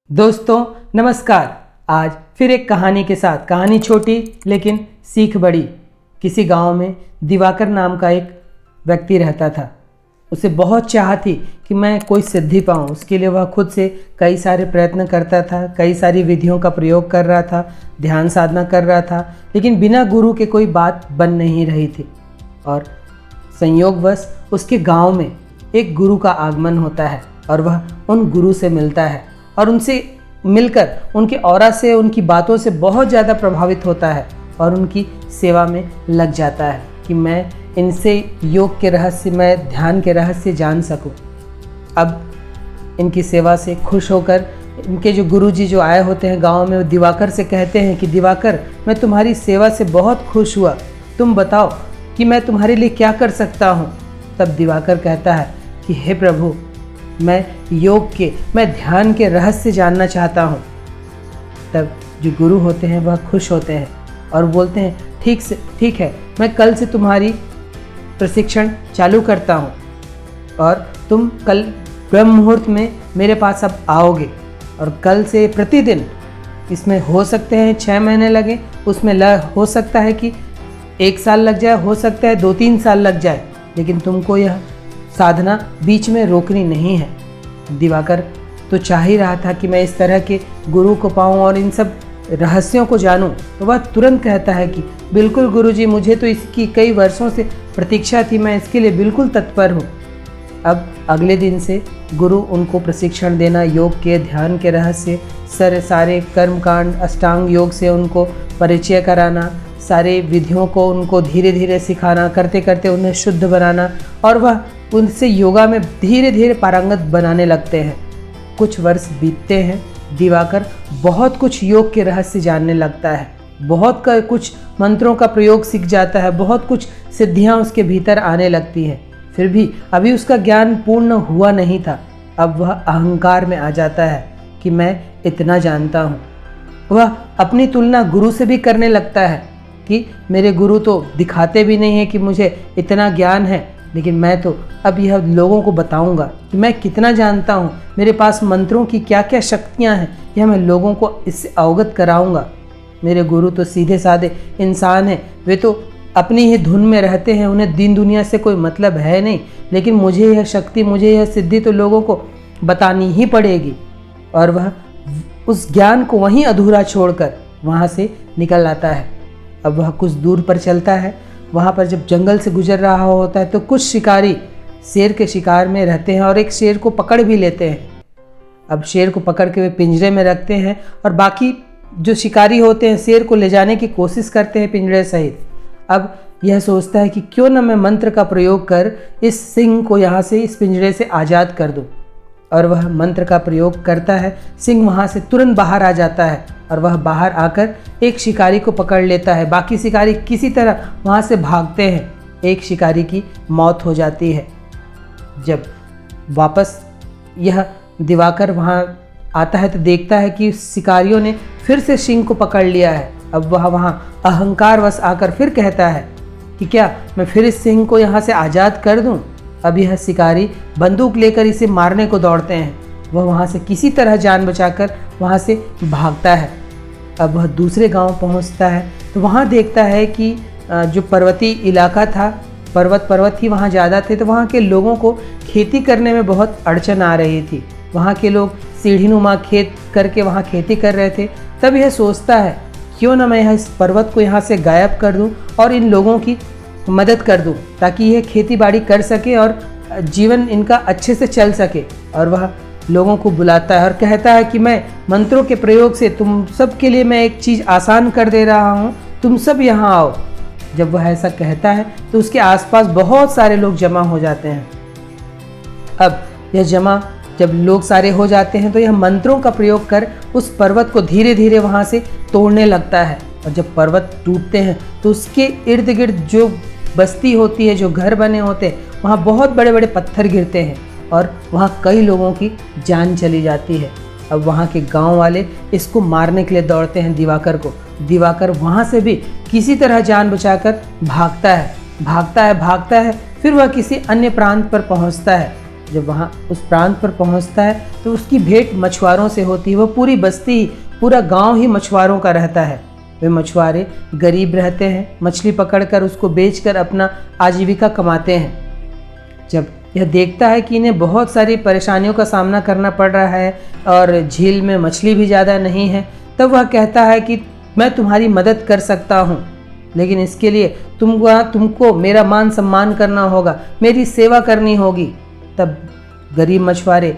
दोस्तों नमस्कार। आज फिर एक कहानी के साथ, कहानी छोटी लेकिन सीख बड़ी। किसी गांव में दिवाकर नाम का एक व्यक्ति रहता था। उसे बहुत चाह थी कि मैं कोई सिद्धि पाऊँ। उसके लिए वह खुद से कई सारे प्रयत्न करता था, कई सारी विधियों का प्रयोग कर रहा था, ध्यान साधना कर रहा था, लेकिन बिना गुरु के कोई बात बन नहीं रही थी। और संयोगवश उसके गांव में एक गुरु का आगमन होता है और वह उन गुरु से मिलता है और उनसे मिलकर उनके ऑरा से, उनकी बातों से बहुत ज़्यादा प्रभावित होता है और उनकी सेवा में लग जाता है कि मैं इनसे योग के रहस्य, मैं ध्यान के रहस्य जान सकूं। अब इनकी सेवा से खुश होकर इनके जो गुरुजी जो आए होते हैं गांव में, वो दिवाकर से कहते हैं कि दिवाकर, मैं तुम्हारी सेवा से बहुत खुश हुआ, तुम बताओ कि मैं तुम्हारे लिए क्या कर सकता हूँ। तब दिवाकर कहता है कि हे प्रभु, मैं योग के, मैं ध्यान के रहस्य जानना चाहता हूँ। तब जो गुरु होते हैं वह खुश होते हैं और बोलते हैं ठीक है, मैं कल से तुम्हारी प्रशिक्षण चालू करता हूँ और तुम कल ब्रह्म मुहूर्त में मेरे पास अब आओगे और कल से प्रतिदिन, इसमें हो सकते हैं 6 महीने लगे, उसमें हो सकता है कि 1 साल लग जाए, हो सकता है 2-3 साल लग जाए, लेकिन तुमको यह साधना बीच में रोकनी नहीं है। दिवाकर तो चाह ही रहा था कि मैं इस तरह के गुरु को पाऊँ और इन सब रहस्यों को जानूं। तो वह तुरंत कहता है कि बिल्कुल गुरुजी, मुझे तो इसकी कई वर्षों से प्रतीक्षा थी, मैं इसके लिए बिल्कुल तत्पर हूँ। अब अगले दिन से गुरु उनको प्रशिक्षण देना, योग के, ध्यान के रहस्य, सारे कर्मकांड, अष्टांग योग से उनको परिचय कराना, सारे विधियों को उनको धीरे धीरे सिखाना, करते करते उन्हें शुद्ध बनाना और वह उनसे योगा में धीरे धीरे पारंगत बनाने लगते हैं। कुछ वर्ष बीतते हैं, दिवाकर बहुत कुछ योग के रहस्य जानने लगता है, बहुत कुछ मंत्रों का प्रयोग सीख जाता है, बहुत कुछ सिद्धियां उसके भीतर आने लगती हैं। फिर भी अभी उसका ज्ञान पूर्ण हुआ नहीं था। अब वह अहंकार में आ जाता है कि मैं इतना जानता हूँ। वह अपनी तुलना गुरु से भी करने लगता है कि मेरे गुरु तो दिखाते भी नहीं है कि मुझे इतना ज्ञान है, लेकिन मैं तो अब यह लोगों को बताऊंगा कि मैं कितना जानता हूँ, मेरे पास मंत्रों की क्या क्या शक्तियाँ हैं, यह मैं लोगों को इससे अवगत कराऊंगा। मेरे गुरु तो सीधे साधे इंसान हैं, वे तो अपनी ही धुन में रहते हैं, उन्हें दीन दुनिया से कोई मतलब है नहीं, लेकिन मुझे यह शक्ति, मुझे यह सिद्धि तो लोगों को बतानी ही पड़ेगी। और वह उस ज्ञान को वहीं अधूरा छोड़कर वहाँ से निकल आता है। अब वह कुछ दूर पर चलता है। वहाँ पर जब जंगल से गुजर रहा होता है तो कुछ शिकारी शेर के शिकार में रहते हैं और एक शेर को पकड़ भी लेते हैं। अब शेर को पकड़ के वे पिंजरे में रखते हैं और बाकी जो शिकारी होते हैं शेर को ले जाने की कोशिश करते हैं पिंजरे सहित। अब यह सोचता है कि क्यों न मैं मंत्र का प्रयोग कर इस सिंह को यहाँ से, इस पिंजरे से आज़ाद कर दूँ। और वह मंत्र का प्रयोग करता है। सिंह वहाँ से तुरंत बाहर आ जाता है और वह बाहर आकर एक शिकारी को पकड़ लेता है। बाकी शिकारी किसी तरह वहाँ से भागते हैं। एक शिकारी की मौत हो जाती है। जब वापस यह दिवाकर वहाँ आता है तो देखता है कि शिकारियों ने फिर से सिंह को पकड़ लिया है। अब वह वहाँ अहंकारवश आकर फिर कहता है कि क्या मैं फिर इस सिंह को यहाँ से आज़ाद कर दूँ। अब यह शिकारी बंदूक लेकर इसे मारने को दौड़ते हैं। वह वहाँ से किसी तरह जान बचाकर वहाँ से भागता है। अब वह दूसरे गांव पहुँचता है तो वहाँ देखता है कि जो पर्वतीय इलाका था, पर्वत ही वहाँ ज़्यादा थे, तो वहाँ के लोगों को खेती करने में बहुत अड़चन आ रही थी। वहाँ के लोग सीढ़ीनुमा खेत करके वहाँ खेती कर रहे थे। तब यह सोचता है क्यों ना मैं इस पर्वत को यहाँ से गायब कर दूँ और इन लोगों की मदद कर दूँ ताकि यह खेती बाड़ी कर सके और जीवन इनका अच्छे से चल सके। और वह लोगों को बुलाता है और कहता है कि मैं मंत्रों के प्रयोग से तुम सब के लिए मैं एक चीज़ आसान कर दे रहा हूँ, तुम सब यहाँ आओ। जब वह ऐसा कहता है तो उसके आसपास बहुत सारे लोग जमा हो जाते हैं। अब यह जब लोग सारे हो जाते हैं तो यह मंत्रों का प्रयोग कर उस पर्वत को धीरे धीरे वहाँ से तोड़ने लगता है। और जब पर्वत टूटते हैं तो उसके इर्द गिर्द जो बस्ती होती है, जो घर बने होते हैं, वहाँ बहुत बड़े बड़े पत्थर गिरते हैं और वहाँ कई लोगों की जान चली जाती है। अब वहाँ के गांव वाले इसको मारने के लिए दौड़ते हैं दिवाकर को। दिवाकर वहाँ से भी किसी तरह जान बचाकर भागता है भागता है, फिर वह किसी अन्य प्रांत पर पहुंचता है। जब वहाँ उस प्रांत पर पहुंचता है तो उसकी भेंट मछुआरों से होती है। वह पूरी बस्ती, पूरा गांव ही मछुआरों का रहता है। वे मछुआरे गरीब रहते हैं, मछली पकड़कर उसको बेचकर अपना आजीविका कमाते हैं। जब यह देखता है कि इन्हें बहुत सारी परेशानियों का सामना करना पड़ रहा है और झील में मछली भी ज़्यादा नहीं है, तब वह कहता है कि मैं तुम्हारी मदद कर सकता हूँ, लेकिन इसके लिए तुमको मेरा मान सम्मान करना होगा, मेरी सेवा करनी होगी। तब गरीब मछुआरे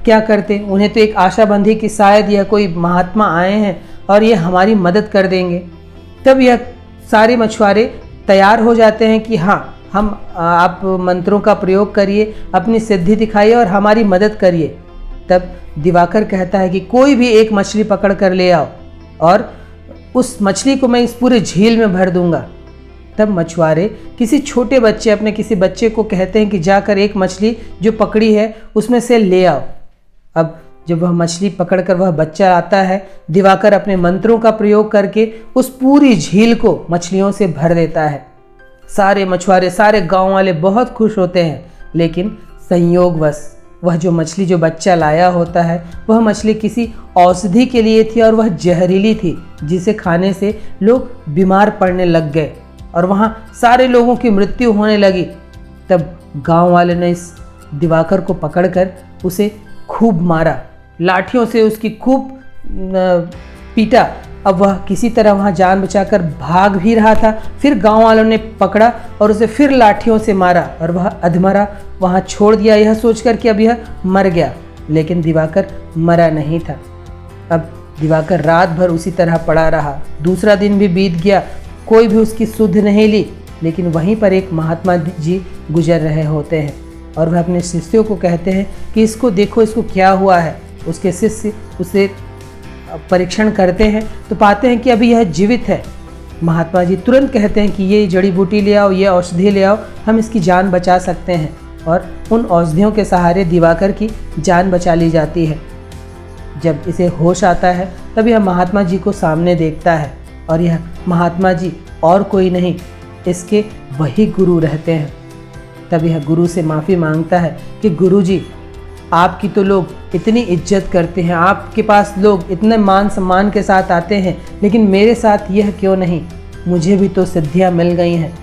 क्या करते, उन्हें तो एक आशा बंधी कि शायद यह कोई महात्मा आए हैं और ये हमारी मदद कर देंगे। तब यह सारे मछुआरे तैयार हो जाते हैं कि हाँ, आप मंत्रों का प्रयोग करिए, अपनी सिद्धि दिखाइए और हमारी मदद करिए। तब दिवाकर कहता है कि कोई भी एक मछली पकड़ कर ले आओ और उस मछली को मैं इस पूरे झील में भर दूंगा। तब मछुआरे किसी छोटे बच्चे, अपने किसी बच्चे को कहते हैं कि जाकर एक मछली जो पकड़ी है उसमें से ले आओ। अब जब वह मछली पकड़कर वह बच्चा आता है, दिवाकर अपने मंत्रों का प्रयोग करके उस पूरी झील को मछलियों से भर देता है। सारे मछुआरे, सारे गांव वाले बहुत खुश होते हैं, लेकिन संयोगवश वह जो मछली जो बच्चा लाया होता है, वह मछली किसी औषधि के लिए थी और वह जहरीली थी, जिसे खाने से लोग बीमार पड़ने लग गए और वहाँ सारे लोगों की मृत्यु होने लगी। तब गांव वाले ने इस दिवाकर को पकड़कर उसे खूब मारा, लाठियों से उसकी खूब पीटा। अब वह किसी तरह वहाँ जान बचाकर भाग भी रहा था। फिर गांव वालों ने पकड़ा और उसे फिर लाठियों से मारा और वह अधमरा वहाँ छोड़ दिया, यह सोचकर कि अब यह मर गया। लेकिन दिवाकर मरा नहीं था। अब दिवाकर रात भर उसी तरह पड़ा रहा। दूसरा दिन भी बीत गया, कोई भी उसकी सुध नहीं ली। लेकिन वहीं पर एक महात्मा जी गुजर रहे होते हैं और वह अपने शिष्यों को कहते हैं कि इसको देखो, इसको क्या हुआ है। उसके शिष्य उसे परीक्षण करते हैं तो पाते हैं कि अभी यह जीवित है। महात्मा जी तुरंत कहते हैं कि ये जड़ी बूटी ले आओ, ये औषधि ले आओ, हम इसकी जान बचा सकते हैं। और उन औषधियों के सहारे दिवाकर की जान बचा ली जाती है। जब इसे होश आता है तब यह महात्मा जी को सामने देखता है और यह महात्मा जी और कोई नहीं, इसके वही गुरु रहते हैं। तब यह गुरु से माफ़ी मांगता है कि गुरु जी, आपकी तो लोग इतनी इज्जत करते हैं, आपके पास लोग इतने मान सम्मान के साथ आते हैं, लेकिन मेरे साथ यह क्यों नहीं, मुझे भी तो सिद्धियां मिल गई हैं।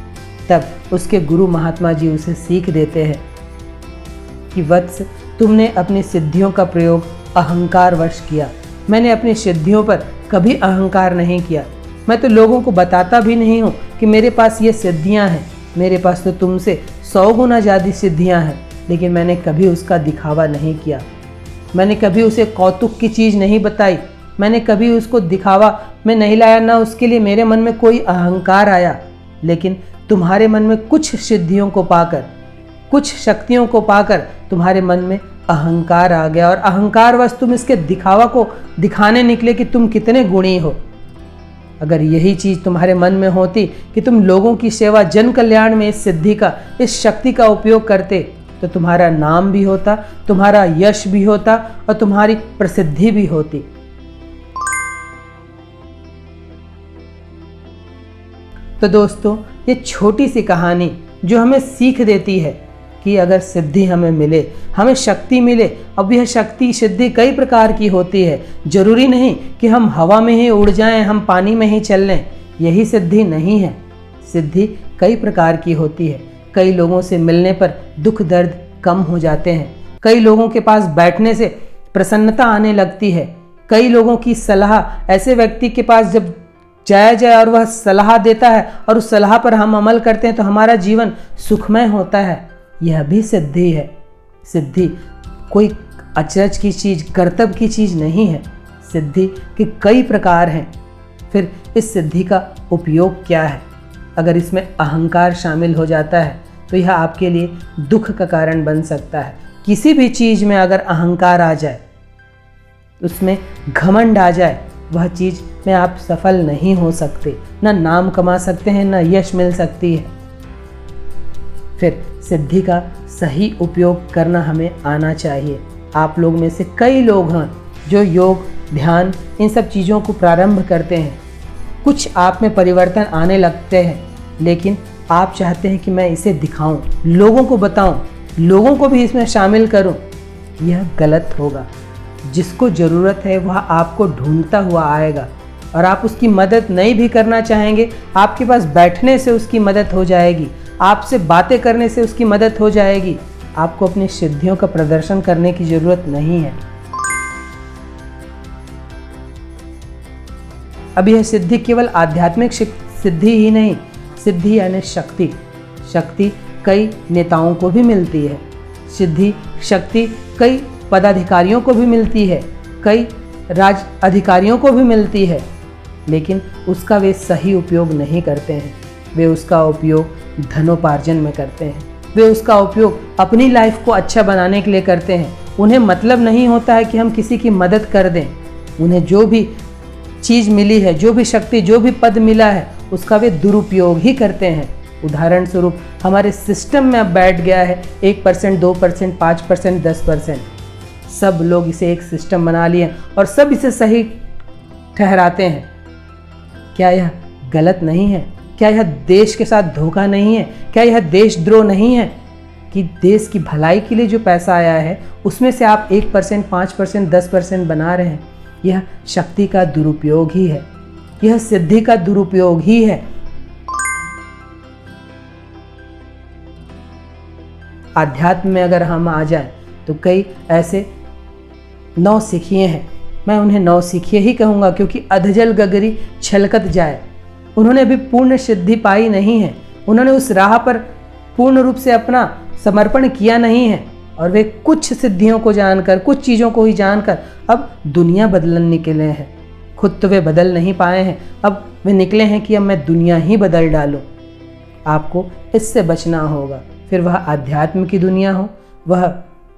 तब उसके गुरु महात्मा जी उसे सीख देते हैं कि वत्स, तुमने अपनी सिद्धियों का प्रयोग अहंकारवश किया, मैंने अपनी सिद्धियों पर कभी अहंकार नहीं किया। मैं तो लोगों को बताता भी नहीं हूँ कि मेरे पास ये सिद्धियाँ हैं, मेरे पास तो तुमसे 100 गुना ज़्यादा सिद्धियाँ हैं, लेकिन मैंने कभी उसका दिखावा नहीं किया। मैंने कभी उसे कौतुक की चीज़ नहीं बताई, मैंने कभी उसको दिखावा में नहीं लाया, ना उसके लिए मेरे मन में कोई अहंकार आया। लेकिन तुम्हारे मन में कुछ सिद्धियों को पाकर, कुछ शक्तियों को पाकर तुम्हारे मन में अहंकार आ गया और अहंकारवश तुम इसके दिखावा को दिखाने निकले कि तुम कितने गुणी हो। अगर यही चीज़ तुम्हारे मन में होती कि तुम लोगों की सेवा, जन कल्याण में इस सिद्धि का, इस शक्ति का उपयोग करते, तो तुम्हारा नाम भी होता, तुम्हारा यश भी होता और तुम्हारी प्रसिद्धि भी होती। तो दोस्तों, ये छोटी सी कहानी जो हमें सीख देती है कि अगर सिद्धि हमें मिले, हमें शक्ति मिले, अब यह शक्ति सिद्धि कई प्रकार की होती है। जरूरी नहीं कि हम हवा में ही उड़ जाएं, हम पानी में ही चल लें, यही सिद्धि नहीं है। सिद्धि कई प्रकार की होती है। कई लोगों से मिलने पर दुख दर्द कम हो जाते हैं, कई लोगों के पास बैठने से प्रसन्नता आने लगती है, कई लोगों की सलाह, ऐसे व्यक्ति के पास जब जाया जाए और वह सलाह देता है और उस सलाह पर हम अमल करते हैं तो हमारा जीवन सुखमय होता है। यह भी सिद्धि है। सिद्धि कोई अचरज की चीज़, कर्तव्य की चीज़ नहीं है। सिद्धि के कई प्रकार हैं। फिर इस सिद्धि का उपयोग क्या है? अगर इसमें अहंकार शामिल हो जाता है तो यह आपके लिए दुख का कारण बन सकता है। किसी भी चीज़ में अगर अहंकार आ जाए, उसमें घमंड आ जाए, वह चीज़ में आप सफल नहीं हो सकते, ना नाम कमा सकते हैं, ना यश मिल सकती है। फिर सिद्धि का सही उपयोग करना हमें आना चाहिए। आप लोग में से कई लोग हैं जो योग, ध्यान, इन सब चीज़ों को प्रारंभ करते हैं। कुछ आप में परिवर्तन आने लगते हैं, लेकिन आप चाहते हैं कि मैं इसे दिखाऊं, लोगों को बताऊं, लोगों को भी इसमें शामिल करूं, यह गलत होगा। जिसको ज़रूरत है वह आपको ढूंढता हुआ आएगा और आप उसकी मदद नहीं भी करना चाहेंगे, आपके पास बैठने से उसकी मदद हो जाएगी, आपसे बातें करने से उसकी मदद हो जाएगी। आपको अपनी सिद्धियों का प्रदर्शन करने की ज़रूरत नहीं है। अब यह सिद्धि केवल आध्यात्मिक सिद्धि ही नहीं, सिद्धि यानी शक्ति। शक्ति कई नेताओं को भी मिलती है, सिद्धि शक्ति कई पदाधिकारियों को भी मिलती है, कई राज अधिकारियों को भी मिलती है, लेकिन उसका वे सही उपयोग नहीं करते हैं। वे उसका उपयोग धनोपार्जन में करते हैं, वे उसका उपयोग अपनी लाइफ को अच्छा बनाने के लिए करते हैं। उन्हें मतलब नहीं होता है कि हम किसी की मदद कर दें। उन्हें जो भी चीज़ मिली है, जो भी शक्ति, जो भी पद मिला है, उसका वे दुरुपयोग ही करते हैं। उदाहरण स्वरूप हमारे सिस्टम में अब बैठ गया है 1%, 2%, 5%, 10%। सब लोग इसे एक सिस्टम बना लिए और सब इसे सही ठहराते हैं। क्या यह गलत नहीं है? क्या यह देश के साथ धोखा नहीं है? क्या यह देशद्रोह नहीं है कि देश की भलाई के लिए जो पैसा आया है उसमें से आप 1%, 5%, 10% बना रहे हैं? यह शक्ति का दुरुपयोग ही है, यह सिद्धि का दुरुपयोग ही है। आध्यात्म में अगर हम आ जाएं तो कई ऐसे नौसिखिए हैं, मैं उन्हें नौसिखिए ही कहूँगा क्योंकि अधजल गगरी छलकत जाए। उन्होंने अभी पूर्ण सिद्धि पाई नहीं है, उन्होंने उस राह पर पूर्ण रूप से अपना समर्पण किया नहीं है और वे कुछ सिद्धियों को जानकर, कुछ चीज़ों को ही जानकर अब दुनिया बदलने निकले हैं। खुद तो वे बदल नहीं पाए हैं, अब वे निकले हैं कि अब मैं दुनिया ही बदल डालूं। आपको इससे बचना होगा, फिर वह आध्यात्म की दुनिया हो, वह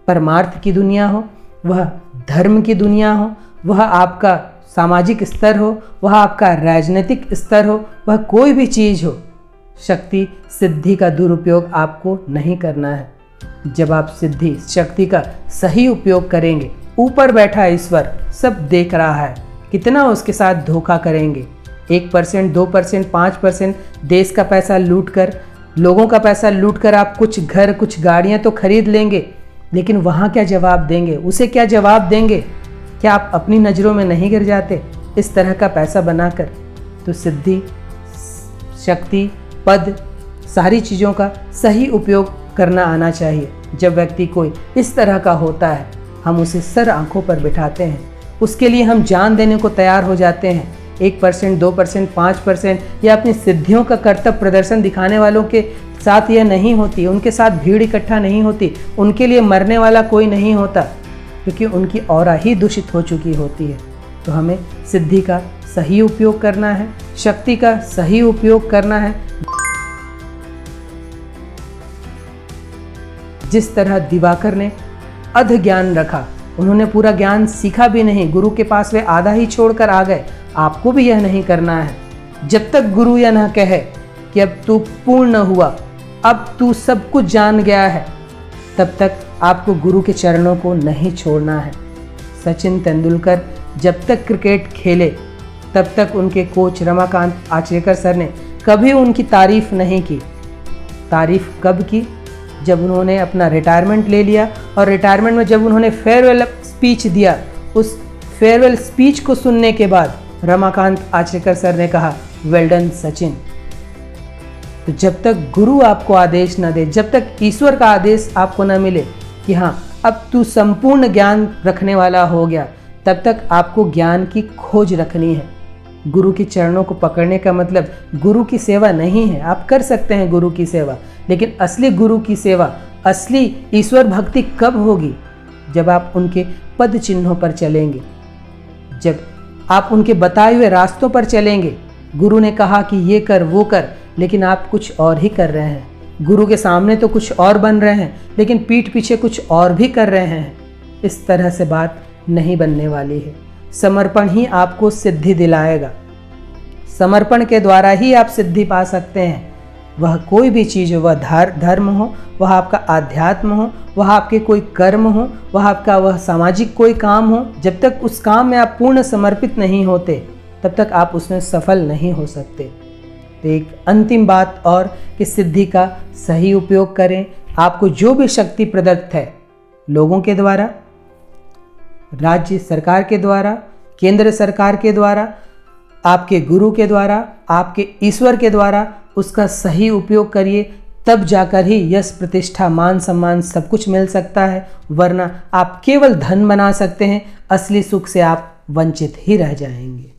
परमार्थ की दुनिया हो, वह धर्म की दुनिया हो, वह आपका सामाजिक स्तर हो, वह आपका राजनीतिक स्तर हो, वह कोई भी चीज़ हो। शक्ति सिद्धि का दुरुपयोग आपको नहीं करना है। जब आप सिद्धि शक्ति का सही उपयोग करेंगे, ऊपर बैठा ईश्वर सब देख रहा है, कितना उसके साथ धोखा करेंगे। 1%, 2%, 5% देश का पैसा लूटकर, लोगों का पैसा लूटकर आप कुछ घर, कुछ गाड़ियां तो खरीद लेंगे, लेकिन वहाँ क्या जवाब देंगे? उसे क्या जवाब देंगे? क्या आप अपनी नज़रों में नहीं गिर जाते इस तरह का पैसा बनाकर? तो सिद्धि, शक्ति, पद, सारी चीज़ों का सही उपयोग करना आना चाहिए। जब व्यक्ति कोई इस तरह का होता है, हम उसे सर आंखों पर बिठाते हैं, उसके लिए हम जान देने को तैयार हो जाते हैं। 1%, 2%, 5% या अपनी सिद्धियों का कर्तव्य प्रदर्शन दिखाने वालों के साथ यह नहीं होती, उनके साथ भीड़ इकट्ठा नहीं होती, उनके लिए मरने वाला कोई नहीं होता, क्योंकि उनकी ऑरा ही दूषित हो चुकी होती है। तो हमें सिद्धि का सही उपयोग करना है, शक्ति का सही उपयोग करना है। जिस तरह दिवाकर ने अध ज्ञान रखा, उन्होंने पूरा ज्ञान सीखा भी नहीं, गुरु के पास वे आधा ही छोड़कर आ गए। आपको भी यह नहीं करना है। जब तक गुरु यह न कहे कि अब तू पूर्ण हुआ, अब तू सब कुछ जान गया है, तब तक आपको गुरु के चरणों को नहीं छोड़ना है। सचिन तेंदुलकर जब तक क्रिकेट खेले, तब तक उनके कोच रमाकांत आचरेकर सर ने कभी उनकी तारीफ नहीं की। तारीफ कब की? जब उन्होंने अपना रिटायरमेंट ले लिया और रिटायरमेंट में जब उन्होंने फेयरवेल स्पीच दिया, उस फेयरवेल स्पीच को सुनने के बाद रमाकांत आचरेकर सर ने कहा, वेल डन सचिन। तो जब तक गुरु आपको आदेश न दे, जब तक ईश्वर का आदेश आपको न मिले कि हाँ अब तू संपूर्ण ज्ञान रखने वाला हो गया, तब तक आपको ज्ञान की खोज रखनी है। गुरु के चरणों को पकड़ने का मतलब गुरु की सेवा नहीं है। आप कर सकते हैं गुरु की सेवा, लेकिन असली गुरु की सेवा, असली ईश्वर भक्ति कब होगी? जब आप उनके पद चिन्हों पर चलेंगे, जब आप उनके बताए हुए रास्तों पर चलेंगे। गुरु ने कहा कि ये कर वो कर, लेकिन आप कुछ और ही कर रहे हैं। गुरु के सामने तो कुछ और बन रहे हैं, लेकिन पीठ पीछे कुछ और भी कर रहे हैं। इस तरह से बात नहीं बनने वाली है। समर्पण ही आपको सिद्धि दिलाएगा। समर्पण के द्वारा ही आप सिद्धि पा सकते हैं। वह कोई भी चीज़ हो, वह धर्म हो, वह आपका आध्यात्म हो, वह आपके कोई कर्म हो, वह आपका वह सामाजिक कोई काम हो, जब तक उस काम में आप पूर्ण समर्पित नहीं होते, तब तक आप उसमें सफल नहीं हो सकते। तो एक अंतिम बात और कि सिद्धि का सही उपयोग करें। आपको जो भी शक्ति प्रदत्त है, लोगों के द्वारा, राज्य सरकार के द्वारा, केंद्र सरकार के द्वारा, आपके गुरु के द्वारा, आपके ईश्वर के द्वारा, उसका सही उपयोग करिए। तब जाकर ही यश, प्रतिष्ठा, मान सम्मान सब कुछ मिल सकता है, वरना आप केवल धन बना सकते हैं, असली सुख से आप वंचित ही रह जाएंगे।